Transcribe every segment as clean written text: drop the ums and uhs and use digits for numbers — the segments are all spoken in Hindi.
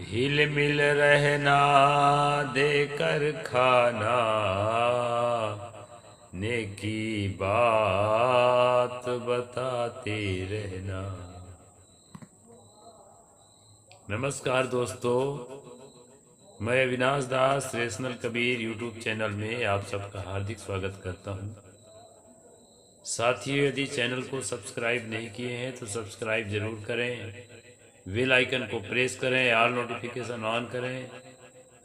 हिल मिल रहना देकर खाना, नेकी बात बताते रहना। नमस्कार दोस्तों, मैं अविनाश दास रेशनल कबीर यूट्यूब चैनल में आप सबका हार्दिक स्वागत करता हूं। साथियों, यदि चैनल को सब्सक्राइब नहीं किए हैं तो सब्सक्राइब जरूर करें, बेल आइकन को प्रेस करें, ऑल नोटिफिकेशन ऑन करें,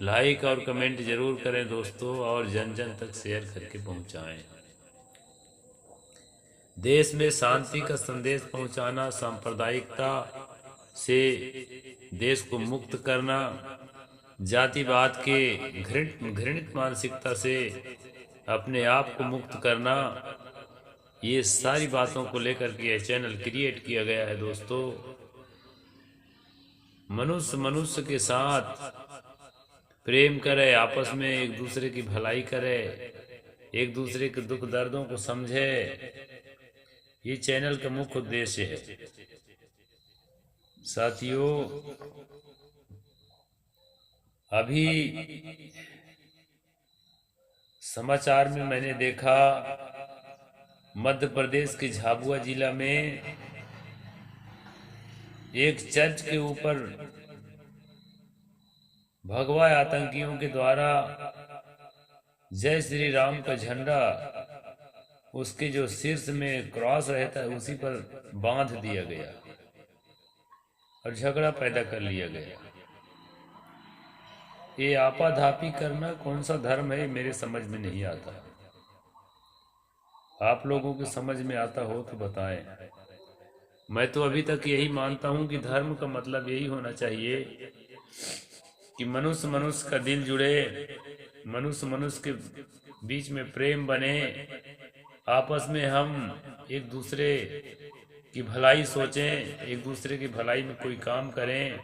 लाइक और कमेंट जरूर करें दोस्तों, और जन जन तक शेयर करके पहुंचाएं। देश में शांति का संदेश पहुंचाना, सांप्रदायिकता से देश को मुक्त करना, जातिवाद के घृणित मानसिकता से अपने आप को मुक्त करना, ये सारी बातों को लेकर के यह चैनल क्रिएट किया गया है दोस्तों। मनुष्य मनुष्य के साथ प्रेम करे, आपस में एक दूसरे की भलाई करे, एक दूसरे के दुख दर्दों को समझे, ये चैनल का मुख्य उद्देश्य है। साथियों, अभी समाचार में मैंने देखा, मध्य प्रदेश के झाबुआ जिला में एक चर्च के ऊपर भगवा आतंकियों के द्वारा जय श्री राम का झंडा, उसके जो शीर्ष में क्रॉस रहता है उसी पर बांध दिया गया और झगड़ा पैदा कर लिया गया। ये आपाधापी करना कौन सा धर्म है, मेरे समझ में नहीं आता। आप लोगों के समझ में आता हो तो बताएं। मैं तो अभी तक यही मानता हूं कि धर्म का मतलब यही होना चाहिए कि मनुष्य मनुष्य का दिल जुड़े, मनुष्य मनुष्य के बीच में प्रेम बने, आपस में हम एक दूसरे की भलाई सोचें, एक दूसरे की भलाई में कोई काम करें।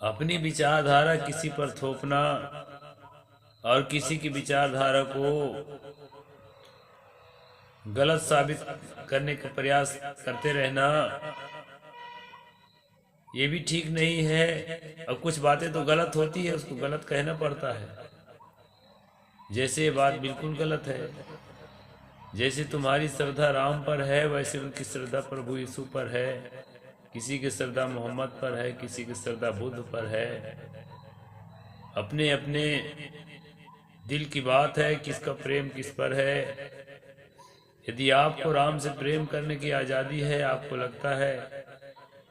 अपनी विचारधारा किसी पर थोपना और किसी की विचारधारा को गलत साबित करने का प्रयास करते रहना, ये भी ठीक नहीं है। और कुछ बातें तो गलत होती है, उसको गलत कहना पड़ता है। जैसे ये बात बिल्कुल गलत है, जैसे तुम्हारी श्रद्धा राम पर है वैसे उनकी श्रद्धा प्रभु यीशु पर है, किसी की श्रद्धा मोहम्मद पर है, किसी की श्रद्धा बुद्ध पर है। अपने अपने दिल की बात है, किसका प्रेम किस पर है। यदि आपको राम से प्रेम करने की आज़ादी है, आपको लगता है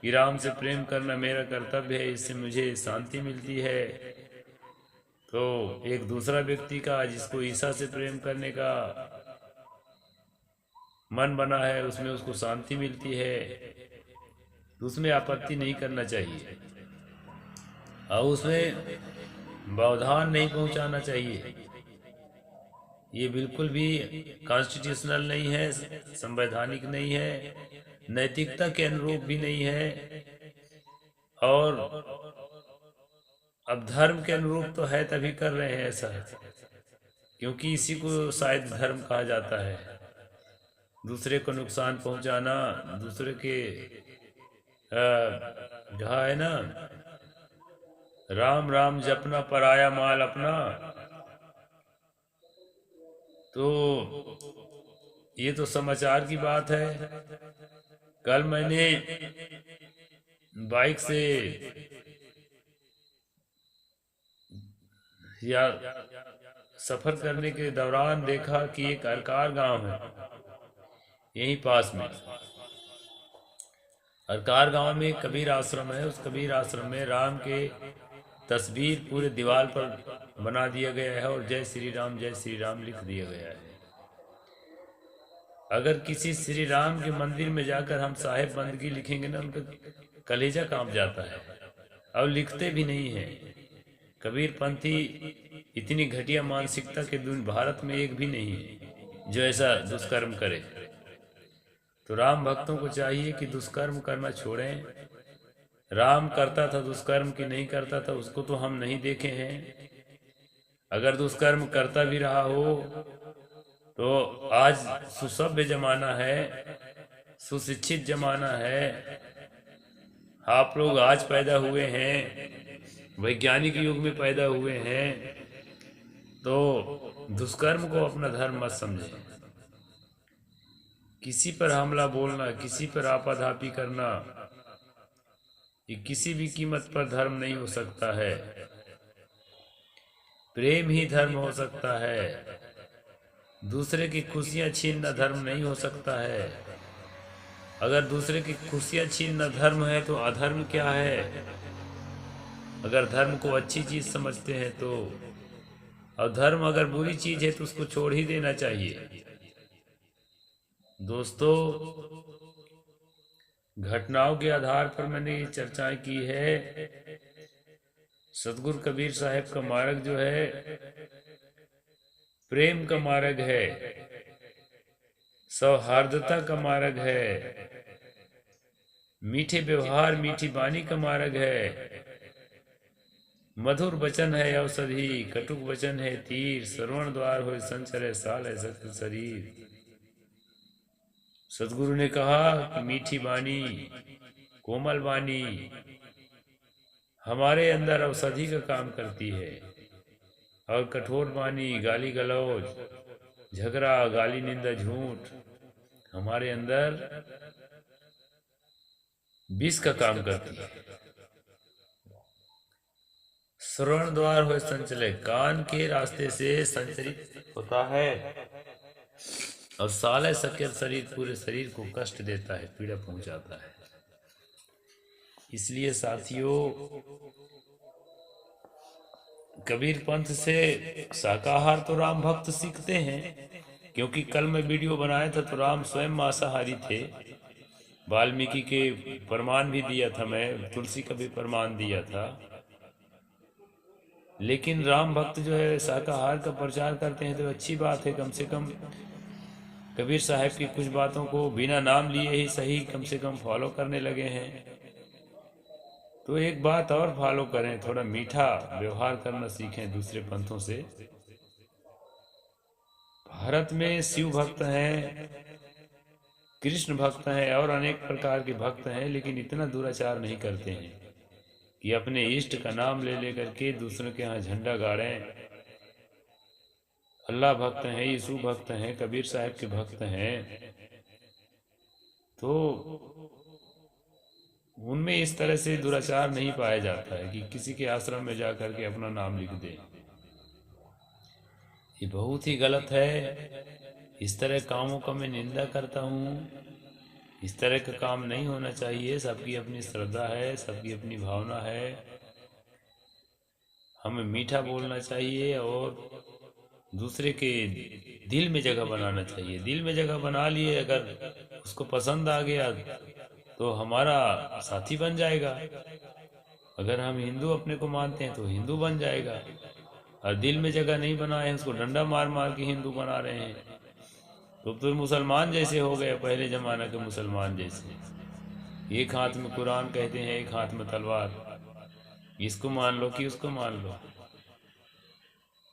कि राम से प्रेम करना मेरा कर्तव्य है, इससे मुझे शांति मिलती है, तो एक दूसरा व्यक्ति का जिसको ईसा से प्रेम करने का मन बना है उसमें उसको शांति मिलती है, तो उसमें आपत्ति नहीं करना चाहिए और उसमें व्यवधान नहीं पहुंचाना चाहिए। ये बिल्कुल भी कॉन्स्टिट्यूशनल नहीं है, संवैधानिक नहीं है, नैतिकता के अनुरूप भी नहीं है, और अब धर्म के अनुरूप तो है तभी कर रहे हैं ऐसा, क्योंकि इसी को शायद धर्म कहा जाता है। दूसरे को नुकसान पहुंचाना, दूसरे के कहा है ना, राम राम जपना पराया माल अपना। तो ये तो समाचार की बात है। कल मैंने बाइक से या सफर करने के दौरान देखा कि एक अरकार गांव है यहीं पास में। अरकार गांव में एक कबीर आश्रम है, उस कबीर आश्रम में राम के तस्वीर पूरे दीवार पर बना दिया गया है और जय श्री राम लिख दिया गया है। अगर किसी श्री राम के मंदिर में जाकर हम साहेब बंदगी लिखेंगे ना, उनका कलेजा कांप जाता है और लिखते भी नहीं है। कबीर पंथी इतनी घटिया मानसिकता के भारत में एक भी नहीं है जो ऐसा दुष्कर्म करे। तो राम भक्तों को चाहिए कि दुष्कर्म करना छोड़ें। राम करता था दुष्कर्म की नहीं करता था उसको तो हम नहीं देखे हैं। अगर दुष्कर्म करता भी रहा हो तो आज सुसभ्य जमाना है, सुशिक्षित जमाना है, आप लोग आज पैदा हुए हैं, वैज्ञानिक युग में पैदा हुए हैं, तो दुष्कर्म को अपना धर्म मत समझें। किसी पर हमला बोलना, किसी पर आपाधापी करना, ये किसी भी कीमत पर धर्म नहीं हो सकता है। प्रेम ही धर्म हो सकता है। दूसरे की खुशियां छीनना धर्म नहीं हो सकता है। अगर दूसरे की खुशियां छीनना धर्म है तो अधर्म क्या है? अगर धर्म को अच्छी चीज समझते हैं तो, और धर्म अगर बुरी चीज है तो उसको छोड़ ही देना चाहिए। दोस्तों, घटनाओं के आधार पर मैंने ये चर्चाएं की है। सतगुरु कबीर साहब का मार्ग जो है प्रेम का मार्ग है, सौहार्दता का मार्ग है, मीठे व्यवहार मीठी वाणी का मार्ग है। मधुर वचन है औषधि, कटुक वचन है तीर, श्रवण द्वार हो संचर साल है सकल शरीर। सतगुरु ने कहा कि मीठी वाणी, कोमल वाणी हमारे अंदर औषधि का काम करती है, और कठोर वाणी, गाली गलौज, झगड़ा, गाली निंदा, झूठ हमारे अंदर विष का काम करती है। श्रवण द्वार हो संचले, कान के रास्ते से संचरित होता है, और साले सकल शरीर, पूरे शरीर को कष्ट देता है, पीड़ा पहुंचाता है। इसलिए साथियों, कबीर पंथ से शाकाहार तो राम भक्त सीखते हैं, क्योंकि कल मैं वीडियो बनाया था तो राम स्वयं मांसाहारी थे। वाल्मीकि के प्रमाण भी दिया था मैं, तुलसी का भी प्रमाण दिया था। लेकिन राम भक्त जो है शाकाहार का प्रचार करते हैं तो अच्छी बात है। कम से कम कबीर साहब की कुछ बातों को बिना नाम लिए ही सही कम से कम फॉलो करने लगे हैं। तो एक बात और फॉलो करें, थोड़ा मीठा व्यवहार करना सीखें दूसरे पंथों से। भारत में शिव भक्त हैं, कृष्ण भक्त हैं, और अनेक प्रकार के भक्त हैं, लेकिन इतना दुराचार नहीं करते हैं कि अपने इष्ट का नाम ले लेकर के दूसरों के यहाँ झंडा गाड़ें। अल्लाह भक्त हैं, यीशु भक्त हैं, कबीर साहब के भक्त हैं, तो उनमें इस तरह से दुराचार नहीं पाया जाता है कि किसी के आश्रम में जाकर के अपना नाम लिख दे। ये बहुत ही गलत है। इस तरह कामों का मैं निंदा करता हूँ। इस तरह का काम नहीं होना चाहिए। सबकी अपनी श्रद्धा है, सबकी अपनी भावना है। हमें मीठा बोलना चाहिए और दूसरे के दिल में जगह बनाना चाहिए। दिल में जगह बना लिए, अगर उसको पसंद आ गया तो हमारा साथी बन जाएगा। अगर हम हिंदू अपने को मानते हैं तो हिंदू बन जाएगा, और दिल में जगह नहीं बनाए, उसको डंडा मार मार के हिंदू बना रहे हैं, तो मुसलमान जैसे हो गए, पहले जमाना के मुसलमान जैसे। एक हाथ में कुरान कहते हैं, एक हाथ में तलवार, इसको मान लो कि उसको मान लो।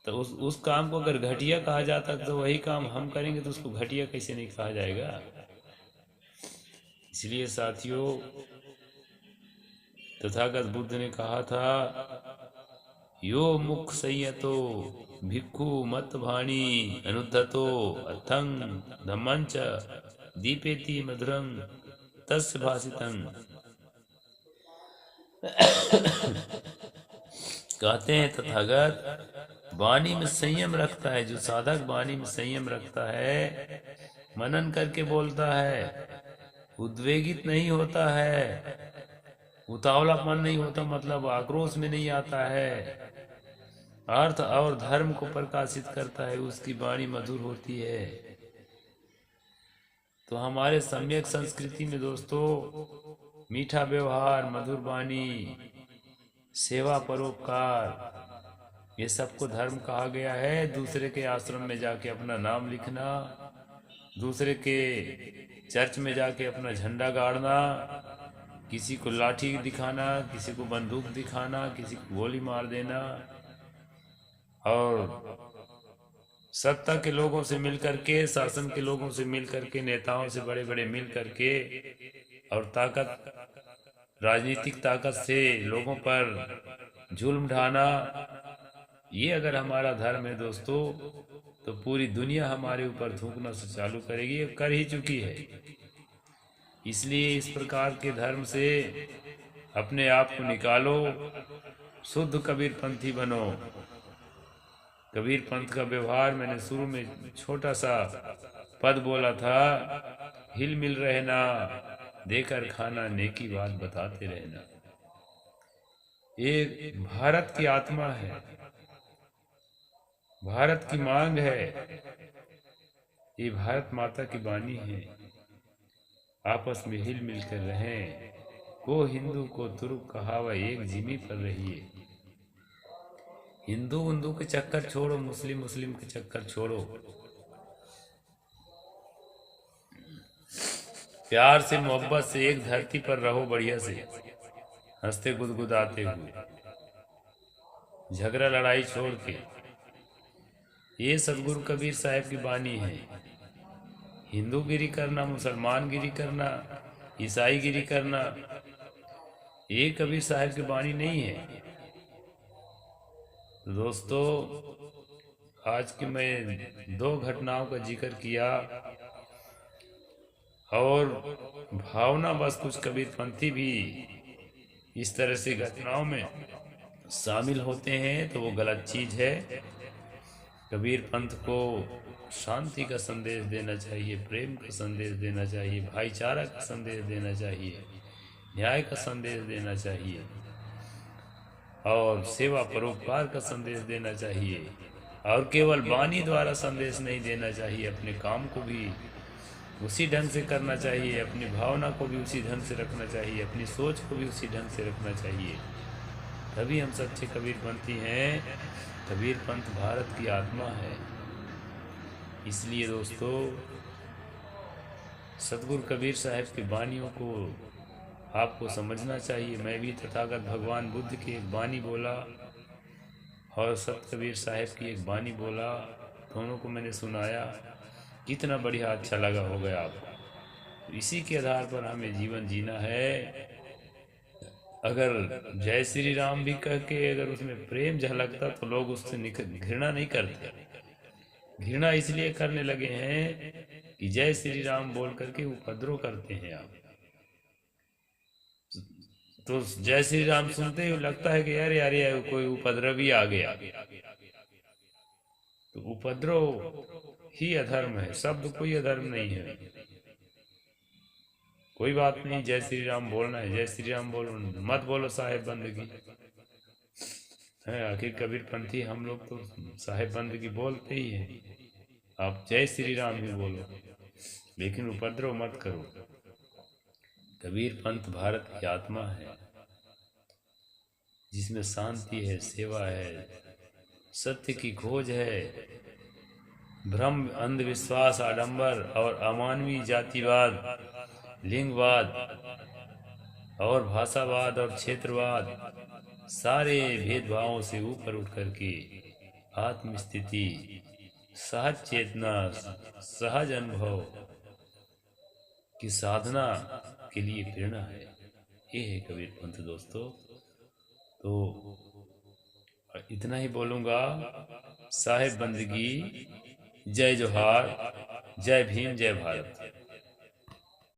तो उस काम को अगर घटिया कहा जाता तो वही काम हम करेंगे तो उसको घटिया कैसे नहीं कहा जाएगा। इसलिए साथियों, तथागत बुद्ध ने कहा था, यो मुख संयतो भिक्खु मत भाणी अनुद्धतो अथंग धम्मंच दीपेति मधुरं तस्य भाषितं। कहते हैं तथागत वाणी में संयम रखता है, जो साधक वाणी में संयम रखता है, मनन करके बोलता है, उद्वेगित नहीं होता है, उतावलापन नहीं होता, मतलब आक्रोश में नहीं आता है, अर्थ और धर्म को प्रकाशित करता है, उसकी वाणी मधुर होती है। तो हमारे सम्यक संस्कृति में दोस्तों, मीठा व्यवहार, मधुर वाणी, सेवा, परोपकार, ये सबको धर्म कहा गया है। दूसरे के आश्रम में जाके अपना नाम लिखना, दूसरे के चर्च में जाके अपना झंडा गाड़ना, किसी को लाठी दिखाना, किसी को बंदूक दिखाना, किसी को गोली मार देना, और सत्ता के लोगों से मिलकर के, शासन के लोगों से मिलकर के, नेताओं से बड़े बड़े मिल करके, और ताकत राजनीतिक ताकत से लोगों पर जुल्म ढाना, ये अगर हमारा धर्म है दोस्तों, तो पूरी दुनिया हमारे ऊपर थूकना से चालू करेगी, ये कर ही चुकी है। इसलिए इस प्रकार के धर्म से अपने आप को निकालो, शुद्ध कबीर पंथी बनो। कबीर पंथ का व्यवहार मैंने शुरू में छोटा सा पद बोला था, हिल मिल रहना, देकर खाना, नेकी बात बताते रहना। ये भारत की आत्मा है, भारत की मांग है, ये भारत माता की वाणी है। आपस में हिल मिल कर रहें, को हिंदू को तुर्क कहावा, एक जिमी पर रहिए। हिंदू हिंदू के चक्कर छोड़ो, मुस्लिम मुस्लिम के चक्कर छोड़ो, प्यार से मोहब्बत से एक धरती पर रहो, बढ़िया से हंसते गुदगुदाते हुए, झगड़ा लड़ाई छोड़ के। ये सदगुरु कबीर साहब की वाणी है। हिंदू गिरी करना, मुसलमान गिरी करना, ईसाई गिरी करना, ये कबीर साहब की वाणी नहीं है। तो दोस्तों, आज की मैं 2 घटनाओं का जिक्र किया, और भावना बस कुछ कबीरपंथी भी इस तरह से घटनाओं में शामिल होते हैं तो वो गलत चीज है। कबीर पंथ को शांति का संदेश देना चाहिए, प्रेम का संदेश देना चाहिए, भाईचारा का संदेश देना चाहिए, न्याय का संदेश देना चाहिए, और सेवा परोपकार का संदेश देना चाहिए। और केवल वाणी द्वारा संदेश नहीं देना चाहिए, अपने काम को भी उसी ढंग से करना चाहिए, अपनी भावना को भी उसी ढंग से रखना चाहिए, अपनी सोच को भी उसी ढंग से रखना चाहिए। तभी हम सच्चे कबीरपंथी हैं। कबीर पंथ भारत की आत्मा है। इसलिए दोस्तों, सतगुरु कबीर साहब की वाणियों को आपको समझना चाहिए। मैं भी तथागत भगवान बुद्ध की एक वाणी बोला और सत कबीर साहब की एक वाणी बोला, दोनों को मैंने सुनाया। कितना बढ़िया, अच्छा लगा होगा आपको। इसी के आधार पर हमें जीवन जीना है। अगर जय श्री राम भी कह के अगर उसमें प्रेम झलकता तो लोग उससे घृणा नहीं करते। घृणा इसलिए करने लगे हैं कि जय श्री राम बोल करके उपद्रव करते हैं आप। तो जय श्री राम सुनते ही लगता है कि यार यार यार कोई उपद्रवी आ गया। तो उपद्रव ही अधर्म है, शब्द कोई अधर्म नहीं है। कोई बात नहीं, जय श्री राम बोलना है, जय श्री राम बोलो, मत बोलो साहेब बंदगी है। आखिर कबीरपंथी हम लोग तो साहेब बंदगी बोलते ही हैं। आप जय श्री राम ही बोलो, लेकिन उपद्रव मत करो। कबीर पंथ भारत की आत्मा है, जिसमें शांति है, सेवा है, सत्य की खोज है। भ्रम, अंधविश्वास, आडंबर और अमानवीय जातिवाद, लिंगवाद और भाषावाद और क्षेत्रवाद, सारे भेदभावों से ऊपर उठ करके आत्मस्थिति, सहज चेतना, सहज अनुभव की साधना के लिए प्रेरणा है। ये है कबीर पंथ दोस्तों। तो इतना ही बोलूँगा। साहेब बंदगी, जय जोहार, जय भीम, जय भारत।